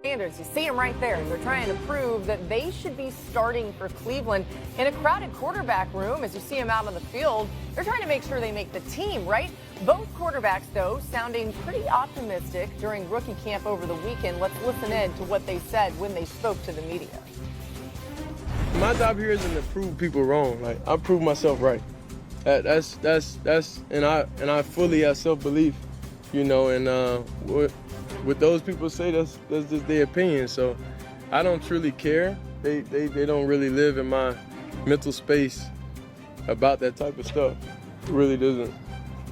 Standards, you see them right there. They're trying to prove that they should be starting for Cleveland in a crowded quarterback room. As you see them out on the field, they're trying to make sure they make the team, right? Both quarterbacks, though, sounding pretty optimistic during rookie camp over the weekend. Let's listen in to what they said when they spoke to the media. My job here isn't to prove people wrong. Like, I prove myself right. And I fully have self-belief, you know, and what those people say, that's just their opinion. So I don't truly care. They don't really live in my mental space about that type of stuff. It really doesn't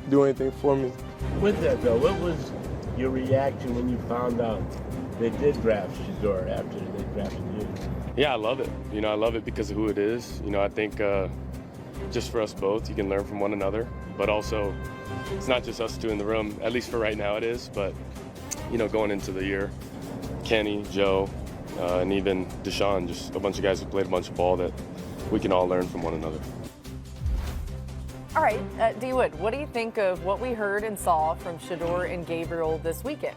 do anything for me. With that, though, what was your reaction when you found out they did draft Shedeur after they drafted you? Yeah, I love it. You know, I love it because of who it is. You know, I think just for us both, you can learn from one another. But also, it's not just us two in the room, at least for right now it is. But, you know, going into the year, Kenny, Joe, and even Deshaun, just a bunch of guys who played a bunch of ball that we can all learn from one another. All right, D. Wood, what do you think of what we heard and saw from Shedeur and Gabriel this weekend?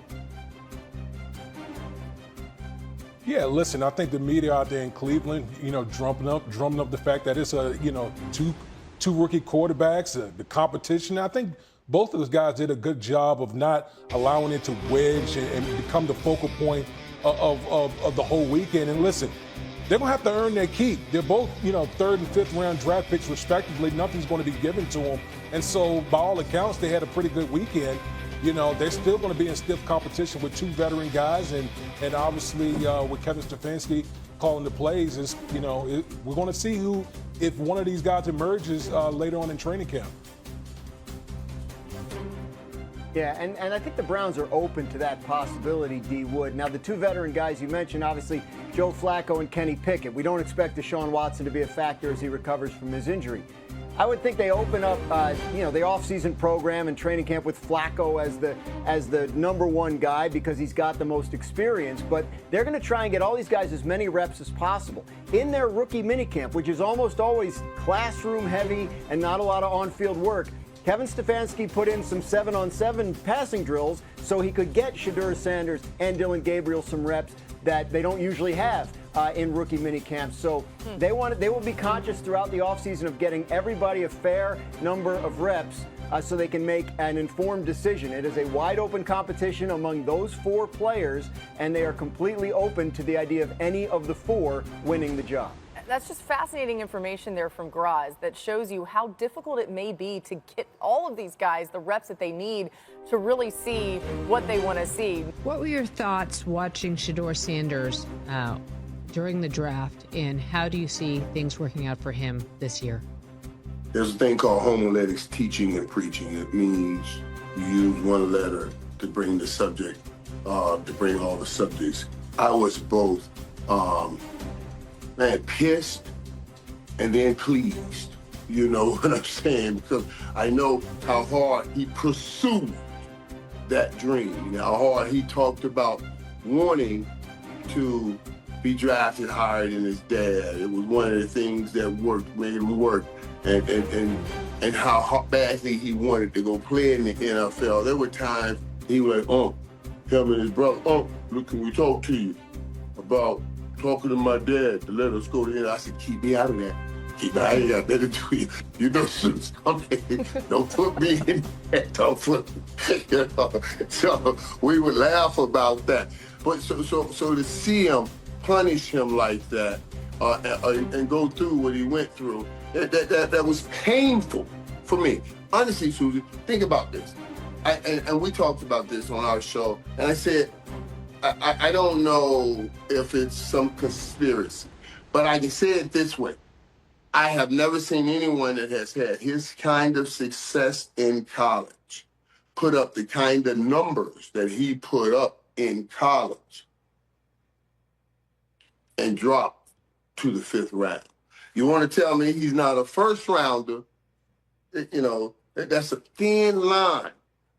Yeah, listen, I think the media out there in Cleveland, you know, drumming up the fact that it's two rookie quarterbacks, the competition. I think both of those guys did a good job of not allowing it to wedge and become the focal point of the whole weekend. And listen, they're going to have to earn their keep. They're both, you know, 3rd and 5th round draft picks respectively. Nothing's going to be given to them. And so by all accounts, they had a pretty good weekend. You know, they're still going to be in stiff competition with 2 veteran guys, and obviously with Kevin Stefanski calling the plays, is, you know, we're going to see if one of these guys emerges later on in training camp. Yeah, and I think the Browns are open to that possibility, D. Wood. Now, the 2 veteran guys you mentioned, obviously, Joe Flacco and Kenny Pickett. We don't expect Deshaun Watson to be a factor as he recovers from his injury. I would think they open up, the offseason program and training camp with Flacco as the number 1 guy because he's got the most experience. But they're going to try and get all these guys as many reps as possible in their rookie minicamp, which is almost always classroom heavy and not a lot of on-field work. Kevin Stefanski put in some 7-on-7 passing drills so he could get Shedeur Sanders and Dillon Gabriel some reps that they don't usually have in rookie minicamps. So they will be conscious throughout the offseason of getting everybody a fair number of reps so they can make an informed decision. It is a wide open competition among those 4 players, and they are completely open to the idea of any of the 4 winning the job. That's just fascinating information there from Graz that shows you how difficult it may be to get all of these guys the reps that they need to really see what they want to see. What were your thoughts watching Shedeur Sanders during the draft, and how do you see things working out for him this year? There's a thing called homiletics, teaching and preaching. It means you use one letter to bring the subject, to bring all the subjects. I was both pissed and then pleased. You know what I'm saying? Because I know how hard he pursued that dream, how hard he talked about wanting to be drafted higher than his dad. It was one of the things that made him work, and how badly he wanted to go play in the NFL. There were times he was like, him and his brother, look, can we talk to you about talking to my dad to let us go there? I said, keep me out of that. Keep me out of that. Better do you. You know, something. Don't put me in that. Don't put me. You know? So we would laugh about that. But so to see him punish him like that and go through what he went through, that was painful for me. Honestly, Susie, think about this. And we talked about this on our show, and I said, I don't know if it's some conspiracy, but I can say it this way. I have never seen anyone that has had his kind of success in college put up the kind of numbers that he put up in college and drop to the 5th round. You want to tell me he's not a first rounder? You know, that's a thin line.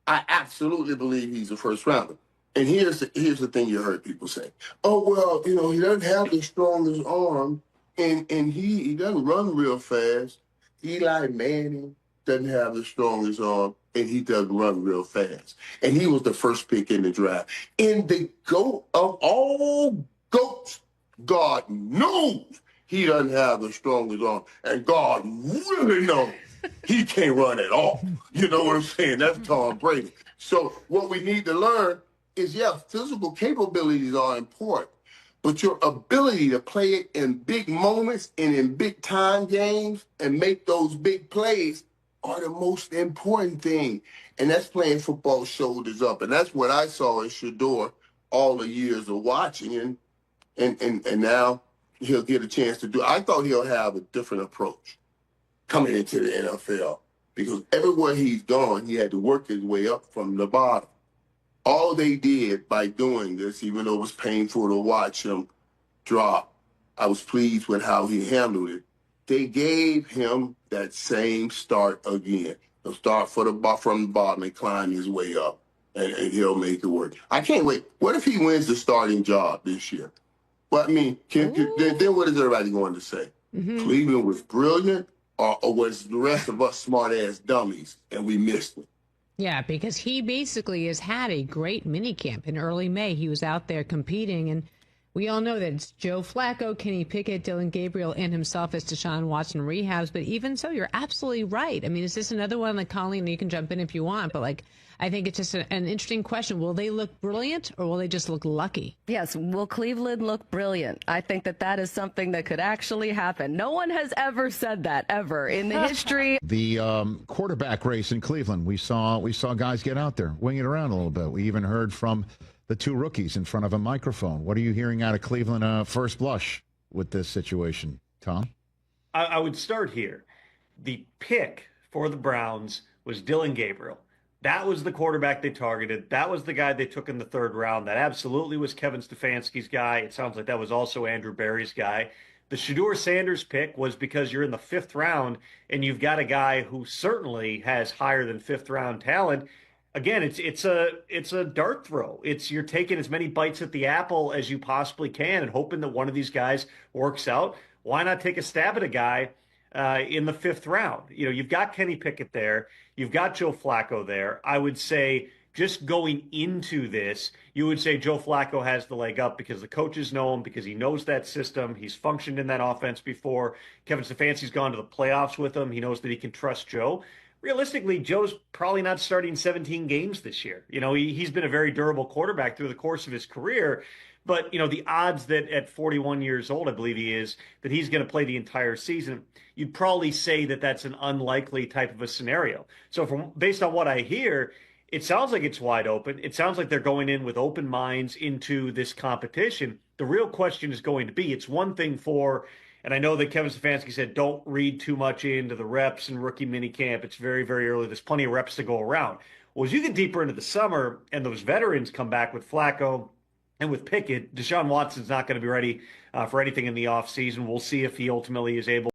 I absolutely believe he's a first rounder. And here's the thing you heard people say. Oh, well, you know, he doesn't have the strongest arm, and he doesn't run real fast. Eli Manning, doesn't have the strongest arm, and he does run real fast. And he was the first pick in the draft. In the GOAT of all GOATs, God knows he doesn't have the strongest arm. And God really knows he can't run at all. You know what I'm saying? That's Tom Brady. So what we need to learn is, yeah, physical capabilities are important, but your ability to play it in big moments and in big time games and make those big plays are the most important thing. And that's playing football shoulders up. And that's what I saw in Shedeur all the years of watching. And now he'll get a chance to do it. I thought he'll have a different approach coming into the NFL, because everywhere he's gone, he had to work his way up from the bottom. All they did by doing this, even though it was painful to watch him drop, I was pleased with how he handled it. They gave him that same start again. He'll start from the bottom and climb his way up, and he'll make it work. I can't wait. What if he wins the starting job this year? Well, I mean, then what is everybody going to say? Cleveland was brilliant, or was the rest of us smart-ass dummies, and we missed it? Yeah, because he basically has had a great minicamp. In early May, he was out there competing, and we all know that it's Joe Flacco, Kenny Pickett, Dillon Gabriel, and himself as Deshaun Watson rehabs. But even so, you're absolutely right. I mean, is this another one like Colleen? You can jump in if you want, but like, I think it's just an interesting question. Will they look brilliant, or will they just look lucky? Yes, will Cleveland look brilliant? I think that is something that could actually happen. No one has ever said that, ever, in the history. The quarterback race in Cleveland, we saw guys get out there, wing it around a little bit. We even heard from the two rookies in front of a microphone. What are you hearing out of Cleveland first blush with this situation, Tom? I would start here. The pick for the Browns was Dillon Gabriel. That was the quarterback they targeted. That was the guy they took in the third round. That absolutely was Kevin Stefanski's guy. It sounds like that was also Andrew Berry's guy. The Shedeur Sanders pick was because you're in the fifth round and you've got a guy who certainly has higher than fifth round talent. Again, it's a dart throw. You're taking as many bites at the apple as you possibly can and hoping that one of these guys works out. Why not take a stab at a guy in the fifth round? You know, you've got Kenny Pickett there. You've got Joe Flacco there. I would say just going into this, you would say Joe Flacco has the leg up because the coaches know him, because he knows that system. He's functioned in that offense before. Kevin Stefanski's gone to the playoffs with him. He knows that he can trust Joe. Realistically, Joe's probably not starting 17 games this year. You know, he's been a very durable quarterback through the course of his career. But, you know, the odds that at 41 years old, I believe he is, that he's going to play the entire season, you'd probably say that that's an unlikely type of a scenario. So based on what I hear, it sounds like it's wide open. It sounds like they're going in with open minds into this competition. The real question is going to be, it's one thing for, and I know that Kevin Stefanski said, don't read too much into the reps and rookie minicamp. It's very, very early. There's plenty of reps to go around. Well, as you get deeper into the summer and those veterans come back with Flacco and with Pickett, Deshaun Watson's not going to be ready for anything in the offseason. We'll see if he ultimately is able